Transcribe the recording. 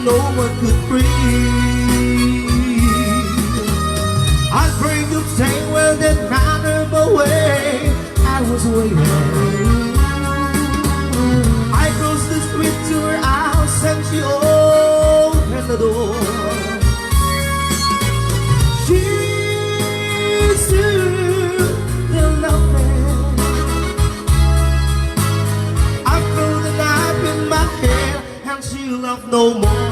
no one could breathe. I pray you'd say, well, that matter away. I was waiting. I crossed the street to her house and she opened the door. She stood there laughing. I threw the knife in my hand and she laughed no more.